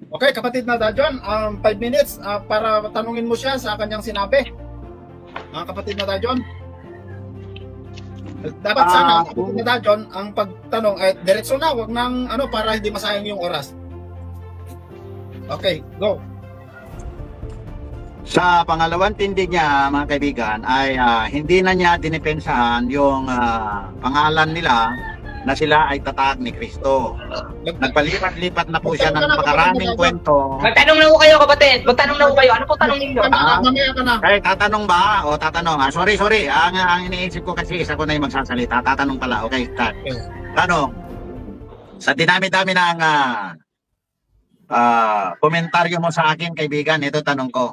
Okay, kapatid na Dajon, 5 minutes para tanungin mo siya sa kanyang sinabi. Kapatid na Dajon. Dapat sana, kapatid na Dajon, ang pagtanong ay diretso na, wag nang para hindi masayang yung oras. Okay, go. Sa pangalawang tindig niya, mga kaibigan, ay hindi na niya dinipensahan yung pangalan nila na sila ay tatag ni Kristo. Nagpalipat-lipat na po siya ng pakaraming kwento. Magtanong na po kayo, kapatid. Magtanong na po kayo. Ano po tanong ninyo? Mamaya ka na. Kaya tatanong ba? O tatanong? Sorry. Ang iniisip ko kasi isa ko na yung magsasalita. Tatanong pala. Okay, start. Tanong. Sa dinami-dami ng komentaryo mo sa akin, kaibigan, ito tanong ko.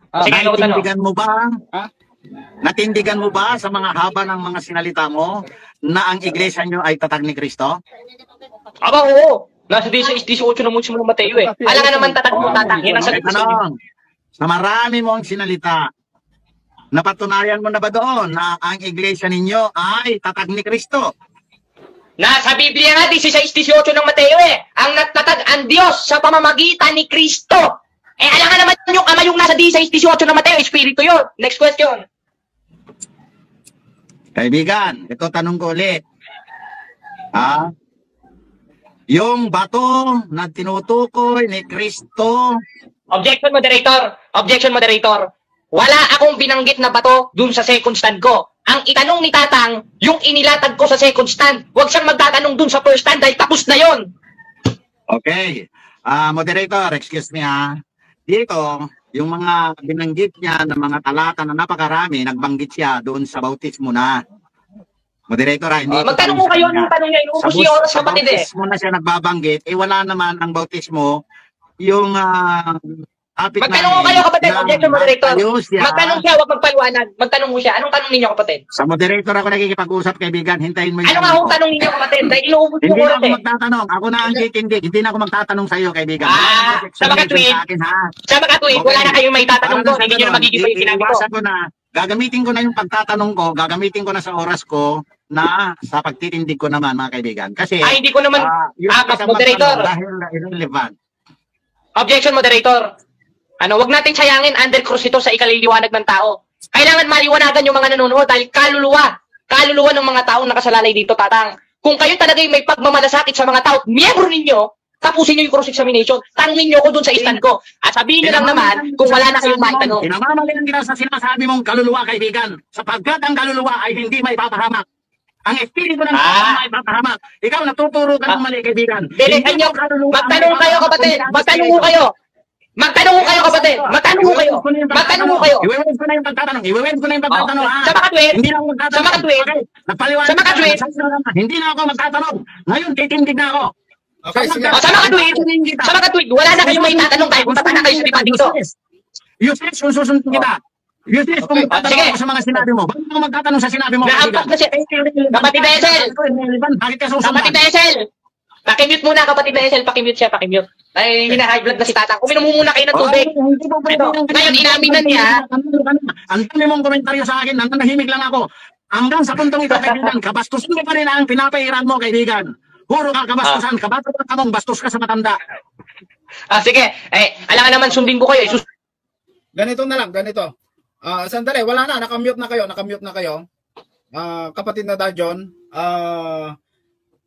Natindigan mo ba? Natindigan mo ba sa mga haba ng mga sinalita mo na ang iglesia nyo ay tatag ni Kristo? Aba, oo. Nasa 18 na mo siya Mateo eh. Alam nga naman tatag mo tatangin ang sagot mo. Sa marami mong sinalita, napatunayan mo na ba doon na ang iglesia ninyo ay tatag ni Kristo? Nasa Biblia nga, 16-18 ng Mateo eh. Ang nagtatag ang Diyos sa pamamagitan ni Kristo. Eh, alam nga naman yung ama yung nasa 16-18 ng Mateo, Espiritu yun. Next question. Kaibigan, ito tanong ko ulit. Yung bato na tinutukoy ni Kristo. Objection, moderator. Objection, moderator. Wala akong binanggit na bato dun sa second stand ko. Ang itanong ni Tatang, yung inilatag ko sa second stand. Huwag siyang magtatanong dun sa first stand dahil tapos na yon. Okay. Moderator, excuse me Dito, yung mga binanggit niya ng mga talata na napakarami, nagbanggit siya doon sa bautismo na. Moderator, hindi magtanong mo kayo ng tanong niya, inuubos yung oras kapatid eh. Sa bautismo na siya nagbabanggit, wala naman ang bautismo, yung topic magtanong mo kayo kapatid, objection moderator. Magtanong siya, huwag magpaliwanag. Magtanong mo siya. Anong tanong ninyo kapatid? Sa moderator ako nakikipag-usap, kaibigan, hintayin mo ano nga ang tanong ninyo kapatid? Dahil inuubos yung oras Hindi na ako magtatanong. Ako na ang titindig. Hindi na ako magtatanong sa iyo, kaibigan. Sa mga tweet, wala na kayong may tatanong doon. Hindi nyo na magiging yung sinabi ko. Gagamitin ko na yung pagtatanong ko, gagamitin ko na sa oras ko na sa pagtitindig ko naman, mga kaibigan. Kasi, hindi ko naman, moderator. Dahil irrelevant. Objection, moderator. Wag nating sayangin under cross ito sa ikaliliwanag ng tao. Kailangan maliwanagan yung mga nanonood dahil kaluluwa ng mga taong nakasalalay dito, Tatang. Kung kayo talaga yung may pagmamalasakit sa mga tao, miyembro ninyo, tapusin nyo yung cross-examination, tanungin nyo ko dun sa stand ko. At sabihin nyo lang naman kung wala na kayong maitanong. Pinamamalian kita sa sinasabi mong kaluluwa, kaibigan. Sapagkat ang kaluluwa ay hindi may papahamak. Ang espiritu ng tao ay papahamak. Ikaw natuturo ka ng mali, kaibigan. Dilihan nyo, magtanong kayo kapatid, magtanong mo kayo. Magtanong ko kayo, kapatid. Magtanong ko kayo. Magtanong ko kayo. Iwiwin ko na yung pagtatanong. Sa mga tweet. Hindi na ako magtatanong. Sa mga tweet. Nagpaliwanag. Sa mga tweet. Hindi na ako magtatanong. Ngayon, titindig na ako. Okay, sige. Sa mga tweet, wala na kayong may tatanong tayo. Punta na kayo sa lipat dito. Useless kung susunod kita. Useless kung magtatanong ako sa mga sinabi mo. Bakit ako magtatanong sa sinabi mo? Naampak na siya. Kapatid Bessel. Bakit ka susunod? Kapatid Bessel. Pakimute muna, kapatid Bessel. Pakimute siya, pakimute. Ay, hina-high blood na si Tatang. Uminom mo muna kayo ng tubig. Ngayon, inamin na niya. Ang dami mong komentaryo sa akin, nananahimik lang ako. Hanggang sa puntong ito, kaibigan, kabastusan mo pa rin ang pinapairan mo, kaibigan. Puro ka kabastusan, kabato ka mong bastos ka sa matanda. Sige. Alam nga naman, sundin ko kayo. Ganito na lang, ganito. Sandali, wala na, nakamute na kayo. Kapatid na Dajon,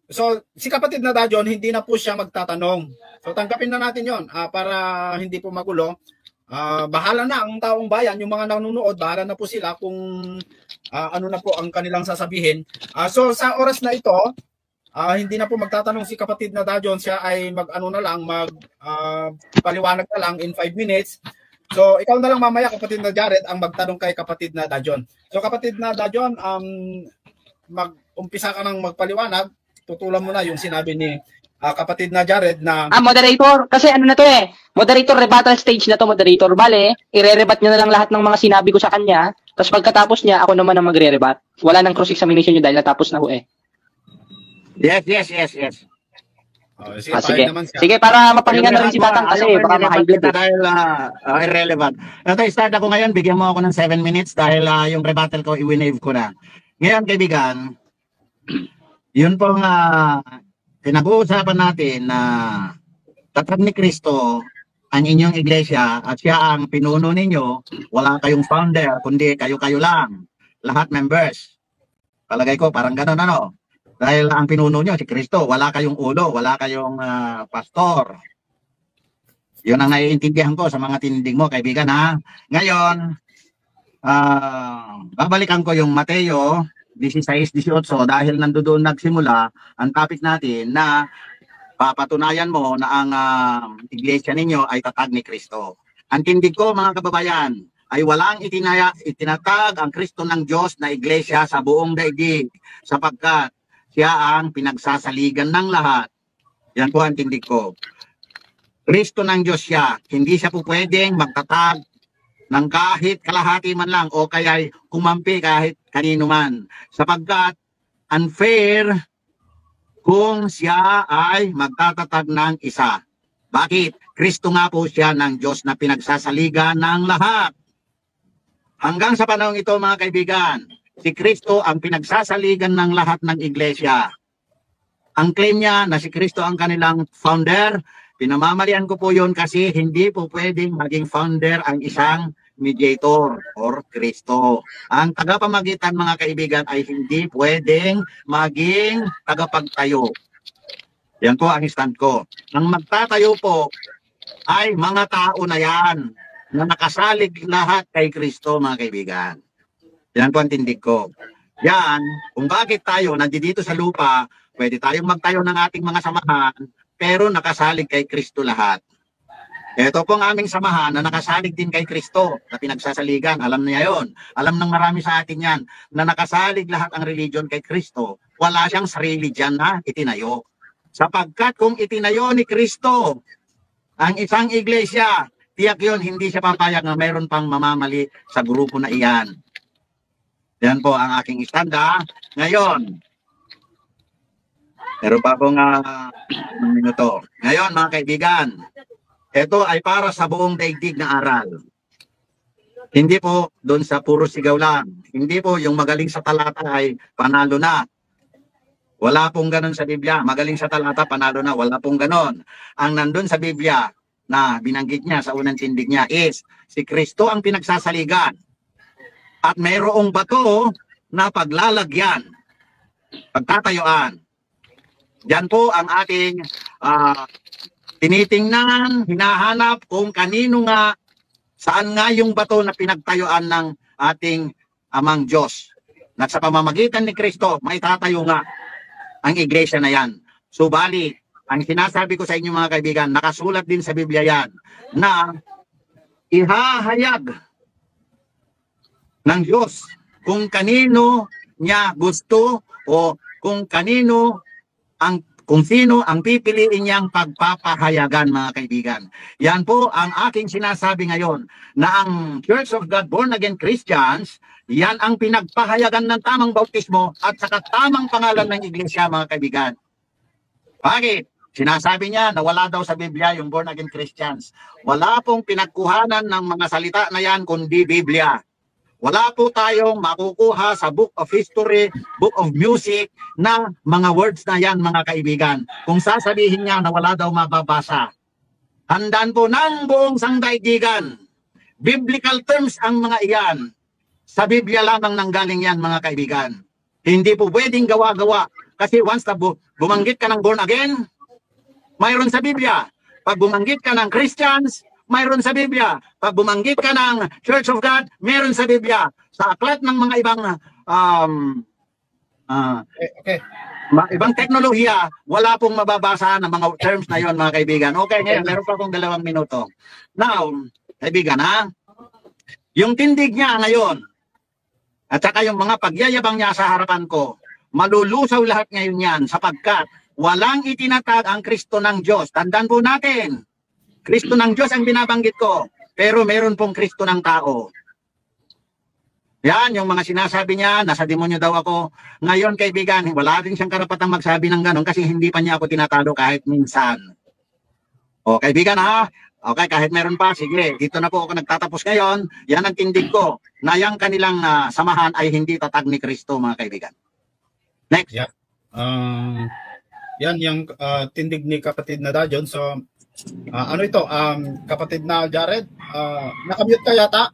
so, si kapatid na Dajon, hindi na po siya magtatanong. So, tanggapin na natin yon para hindi po magulo. Bahala na ang taong bayan, yung mga nanonood, bahala na po sila kung ano na po ang kanilang sasabihin. So, sa oras na ito, hindi na po magtatanong si kapatid na Dajon, siya ay paliwanag na lang in 5 minutes. So, ikaw na lang mamaya, kapatid na Jared, ang magtanong kay kapatid na Dajon. So, kapatid na Dajon, mag-umpisa ka ng magpaliwanag. Tutulan mo na yung sinabi ni kapatid na Jared na... moderator. Kasi ano na to moderator, rebuttal stage na to, moderator. Bale, ire-rebat nyo na lang lahat ng mga sinabi ko sa kanya. Tapos pagkatapos niya, ako naman ang magre-rebat. Wala nang cross-examination nyo dahil natapos na ho Yes. Sige. Sige, para mapahinga na rin si Tatang kasi baka ma-high blood. Dahil irrelevant. Ito, start ako ngayon. Bigyan mo ako ng 7 minutes dahil yung rebuttal ko, i-wave ko na. Ngayon, kaibigan, yun pong pinag-uusapan natin na tatag ni Kristo ang inyong iglesia at siya ang pinuno ninyo, wala kayong founder, kundi kayo-kayo lang. Lahat members. Palagay ko, parang gano'n ano. Dahil ang pinuno nyo, si Kristo, wala kayong ulo, wala kayong pastor. Yun ang naiintindihan ko sa mga tindig mo, kaibigan ha. Ngayon, babalikan ko yung Mateo 16-18 dahil nandoon nagsimula ang topic natin na papatunayan mo na ang iglesia ninyo ay tatag ni Kristo. Ang tindig ko mga kababayan ay walang itinatag ang Kristo ng Diyos na iglesia sa buong daigdig sapagkat siya ang pinagsasaligan ng lahat. Yan po ang tindig ko. Kristo ng Diyos siya, hindi siya po pwedeng magtatag ng kahit kalahati man lang o kaya kumampi kahit kanino man sapagkat unfair kung siya ay magtatatag ng isa. Bakit? Kristo nga po siya ng Diyos na pinagsasaligan ng lahat. Hanggang sa panahon ito mga kaibigan, si Kristo ang pinagsasaligan ng lahat ng iglesia. Ang claim niya na si Kristo ang kanilang founder, pinamamalian ko po yun kasi hindi po pwedeng maging founder ang isang mediator or Kristo. Ang tagapamagitan mga kaibigan ay hindi pwedeng maging tagapagtayo. Yan po ang stand ko. Ang magtatayo po ay mga tao na yan na nakasalig lahat kay Kristo mga kaibigan. Yan po ang tindig ko. Yan, kung bakit tayo nandito sa lupa, pwede tayong magtayo ng ating mga samahan pero nakasalig kay Kristo lahat. Ito pong aming samahan na nakasalig din kay Kristo na pinagsasaligan. Alam niya yon. Alam ng marami sa atin yan na nakasalig lahat ang religion kay Kristo. Wala siyang sarili dyan na itinayo. Sapagkat kung itinayo ni Kristo ang isang iglesia, tiyak yun, hindi siya papayag na mayroon pang mamamali sa grupo na iyan. Yan po ang aking istanda. Ngayon, meron pa pong minuto. Ngayon mga kaibigan, ito ay para sa buong daigdig na aral. Hindi po doon sa puro sigaw lang. Hindi po yung magaling sa talata ay panalo na. Wala pong ganon sa Biblia. Magaling sa talata, panalo na. Wala pong ganon. Ang nandun sa Biblia na binanggit niya sa unang tindig niya is si Kristo ang pinagsasaligan. At mayroong bato na paglalagyan, pagtatayuan. Diyan po ang ating tinitingnan, hinahanap kung kanino nga, saan nga yung bato na pinagtayuan ng ating amang Diyos. At sa pamamagitan ni Kristo, may tatayo nga ang iglesia na yan. Subalit, ang sinasabi ko sa inyo mga kaibigan, nakasulat din sa Biblia yan, na ihahayag ng Diyos kung kanino niya gusto o kung kanino kung sino ang pipiliin niyang pagpapahayagan mga kaibigan. Yan po ang aking sinasabi ngayon na ang Church of God Born Again Christians, yan ang pinagpahayagan ng tamang bautismo at saka tamang pangalan ng iglesia mga kaibigan. Bakit? Sinasabi niya na wala daw sa Biblia yung Born Again Christians. Wala pong pinagkuhanan ng mga salita na yan kundi Biblia. Wala po tayong makukuha sa book of history, book of music na mga words na yan mga kaibigan. Kung sasabihin niya na wala daw mababasa. Handaan po ng buong sangdaigdigan. Biblical terms ang mga iyan. Sa Biblia lamang nanggaling yan mga kaibigan. Hindi po pwedeng gawa-gawa. Kasi once na bumanggit ka ng born again, mayroon sa Biblia. Pag bumanggit ka ng Christians, mayroon sa Biblia. Pag bumanggit ka ng Church of God, mayroon sa Biblia. Sa aklat ng mga ibang ibang teknolohiya, wala pong mababasa ng mga terms na yon mga kaibigan. Okay, ngayon, meron pa akong 2 minuto. Now, kaibigan ha, yung tindig niya ngayon, at saka yung mga pagyayabang niya sa harapan ko, malulusaw lahat ngayon yan sapagkat walang itinatag ang Kristo ng Diyos. Tandaan po natin, Kristo ng Diyos ang binabanggit ko, pero meron pong Kristo ng tao. Yan, yung mga sinasabi niya, nasa demonyo daw ako. Ngayon, kaibigan, wala rin siyang karapatang magsabi ng ganon kasi hindi pa niya ako tinatalo kahit minsan. O, kaibigan ha? Okay, kahit meron pa, sige, dito na po ako nagtatapos ngayon. Yan ang tindig ko, na yung kanilang samahan ay hindi tatag ni Kristo, mga kaibigan. Next. Yeah. Yan yung tindig ni kapatid na Dajon. So, Ano ito, kapatid na Jared? Nakamute ka yata?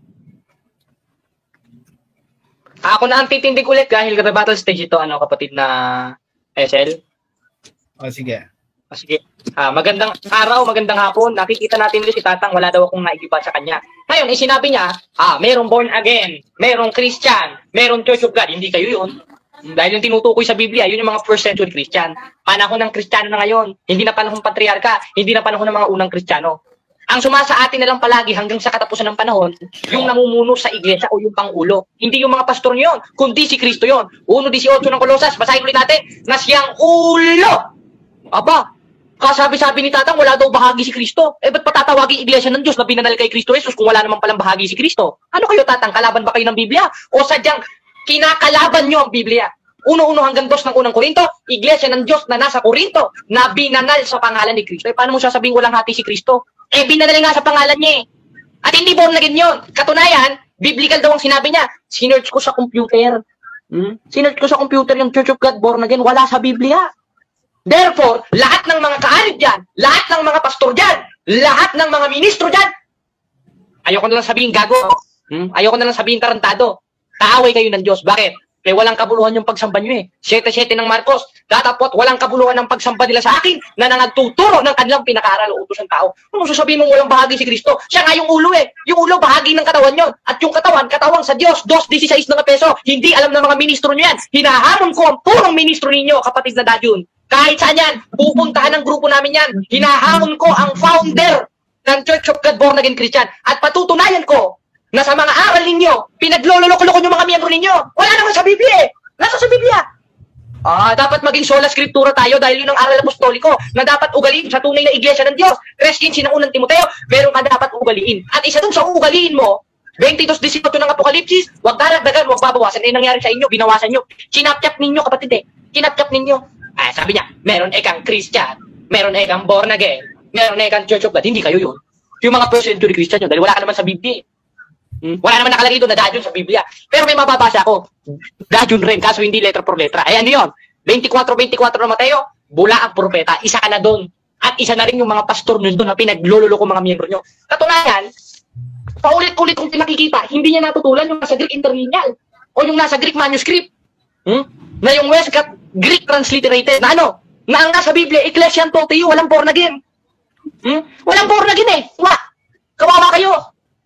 Ako na ang titindig ulit dahil battle stage ito, kapatid na SL. Sige. Sige. Magandang araw, magandang hapon. Nakikita natin ulit si Tatang, wala daw akong naigiba sa kanya. Ngayon, sinabi niya, merong born again, merong Christian, merong Church of God. Hindi kayo yun. Dahil yung tinutukoy sa Biblia, yun yung mga first century Christian. Panahon ng Kristiyano na ngayon. Hindi na panahon patriarka, hindi na panahon ng mga unang Kristiyano. Ang sumasa atin na lang palagi hanggang sa katapusan ng panahon, yung namumuno sa iglesia o yung pangulo. Hindi yung mga pastor nyo yun, kundi si Kristo yun. 1:18 ng Kolosas, basahin ulit natin, na siyang ulo. Aba, kasabi-sabi ni Tatang, wala daw bahagi si Kristo. Ba't patatawagin iglesia ng Diyos na binanal kay Kristo Jesus kung wala naman palang bahagi si Kristo? Ano kayo, Tatang? Kalaban ba kayo ng Biblia? O sadyang kinakalaban nyo ang Biblia? 1:1 hanggang 2 ng unang Korinto, iglesia ng Diyos na nasa Korinto, na binanal sa pangalan ni Kristo. Paano mo sasabing walang hati si Kristo? Binanal nga sa pangalan niya eh. At hindi born again yun. Katunayan, biblical daw ang sinabi niya. Sinearch ko sa computer. Sinearch ko sa computer yung Church of God born again. Wala sa Biblia. Therefore, lahat ng mga kaarid dyan, lahat ng mga pastor dyan, lahat ng mga ministro dyan, ayoko na lang sabihin gago. Ayoko na lang sabihin tarantado. Kaaway kayo ng Diyos. Bakit? Kaya walang kabuluhan yung pagsamba nyo eh. 7:7 ng Marcos, datapot walang kabuluhan ng pagsamba nila sa akin na nangagtuturo ng kanilang pinakaaral o utos ng tao. Kung sasabihin mo walang bahagi si Kristo, siya nga yung ulo eh. Yung ulo, bahagi ng katawan nyo. At yung katawan, katawang sa Diyos. 2:16 ng Efeso. Hindi alam ng mga ministro nyo yan. Hinahamon ko ang purong ministro ninyo, kapatid na Dajun. Kahit saan yan, pupuntahan ng grupo namin yan. Hinahamon ko ang founder ng Church of God Born Again Christian. At patutunayan ko na sa mga aral ninyo, pinagloloko-loko yung mga miyembro ninyo. Wala naman sa Biblia eh. Nasa sa Biblia. Dapat maging sola scriptura tayo dahil yun ang aral apostoliko na dapat ugaliin sa tunay na iglesia ng Diyos. 3:15 ng unang Timoteo, meron ka dapat ugaliin. At isa dun sa ugaliin mo, 22:18 ng Apokalipsis, wag daragdagan, wag babawasan. Nangyari sa inyo, binawasan nyo. Kinapchap ninyo, kapatid eh. Kinapchap ninyo. Sabi niya, meron ekang Christian, meron ekang born again, meron ekang Church of God. Hindi kayo yun. Yung mga first century Christian yun, dahil wala ka naman sa Biblia. Wala naman nakalagay doon na Dajun sa Biblia. Pero may mababasa ako. Dajun rin, kaso hindi letra por letra. Ayan yun. 24:24 na Mateo, bula ang propeta. Isa ka na doon. At isa na rin yung mga pastor nun doon na pinagloloko mga miyembro nyo. Katunayan, paulit-ulit kong pinakikita, hindi niya natutulan yung nasa Greek interlineal o yung nasa Greek manuscript. Na yung Westcott Greek transliterated na na ang nasa Biblia, Ecclesian Toteo, walang born again. Walang born again eh. Kawawa kayo.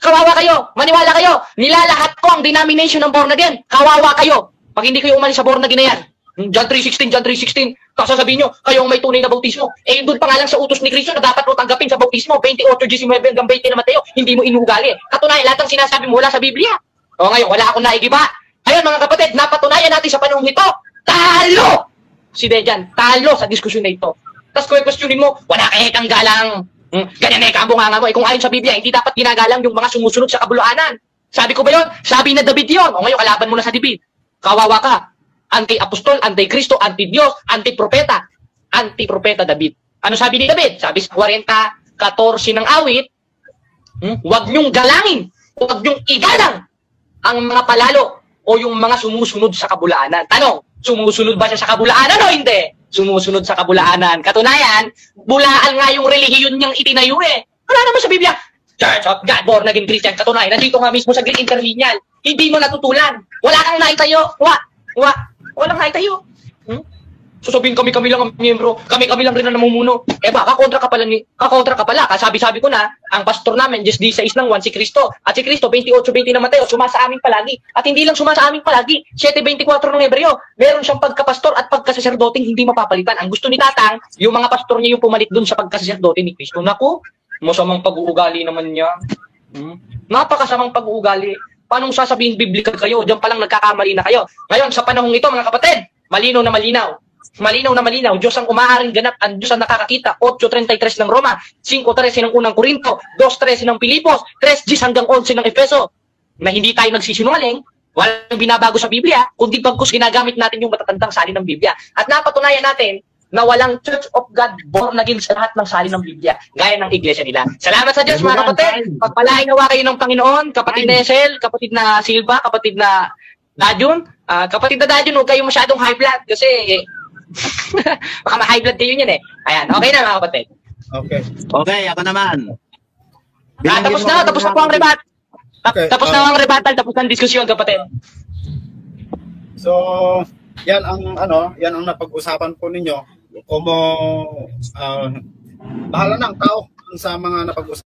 Kawawa kayo. Maniwala kayo. Nilalahat ko ang denomination ng born again. Kawawa kayo. Pag hindi kayo umalis sa born again na yan. John 3:16, John 3:16. Tapos sasabihin nyo, kayo ang may tunay na bautismo. Doon pa nga lang sa utos ni Kristo na dapat mo tanggapin sa bautismo. 28:19 hanggang 20 na Mateo. Hindi mo inuugali. Katunayan, lahat ng sinasabi mo wala sa Biblia. O ngayon, wala akong naigiba. Ayun mga kapatid, napatunayan natin sa panahon ito. Talo! Si Dejan, talo sa diskusyon na ito. Tapos kung questionin mo, wala kang galang. Ganyan na ang bunganga mo. Kung ayon sa Biblia, hindi dapat ginagalang yung mga sumusunod sa kabuluanan. Sabi ko ba yun? Sabi na David yun. O ngayon, kalaban mo na sa David. Kawawa ka. Anti-apostol, anti-Kristo, anti-Diyos, anti-propeta. Anti-propeta David. Ano sabi ni David? Sabi sa 40:14 ng awit, huwag niyong galangin, huwag niyong igalang ang mga palalo o yung mga sumusunod sa kabulaanan. Tanong, sumusunod ba siya sa kabulaanan o hindi? Sumusunod sa kabulaanan. Katunayan, bulaan nga yung relihiyon niyang itinayo eh. Wala naman sa Biblia. Church of God, born again Christian. Katunayan, nandito nga mismo sa Greek interlineal. Hindi mo natutulan. Wala kang naitayo. Walang naitayo. Sasabihin kami lang ang miyembro, kami lang rin ang namumuno. Kakontra ka pala. Kasabi-sabi ko na, ang pastor namin, just 16:1, si Kristo. At si Kristo, 28:20 na Mateo, sumasa amin palagi. At hindi lang sumasa amin palagi, 7:24 ng Hebreo, meron siyang pagkapastor at pagkasaserdoting hindi mapapalitan. Ang gusto ni Tatang, yung mga pastor niya yung pumalit dun sa pagkasaserdote ni Kristo. Naku, masamang pag-uugali naman niya. Napakasamang pag-uugali. Paano sasabihin biblical kayo? Diyan palang nagkakamali na kayo. Ngayon, sa panahong ito, mga kapatid, malinaw na malinaw. Malinaw na malinaw, Diyos ang umaaring ganap, ang Diyos ang nakakakita. 8:33 ng Roma, 5:13 ng unang Korinto, 2:13 ng Pilipos, 3:10 hanggang 11 ng Efeso. Na hindi tayo nagsisinungaling, walang binabago sa Biblia, kundi bagkus ginagamit natin yung matatandang salin ng Biblia. At napatunayan natin na walang Church of God born again sa lahat ng salin ng Biblia, gaya ng iglesia nila. Salamat sa Diyos mga kapatid. Pagpalain nawa kayo ng Panginoon, kapatid na Esel, kapatid na Silva, kapatid na Dajun. Kapatid na Dajun, huwag kayo masyadong high blood kasi baka ma-high blood kayo niyan eh. Ayan, okay na mga kapatid. Okay. Okay, ako naman. Tapos na po ang rebat. Okay, Tapos na ang rebuttal, tapos na ang diskusyon, kapatid. So, yan ang yan ang napag-usapan po ninyo. Kung bahala na ang tao sa mga napag-usapan.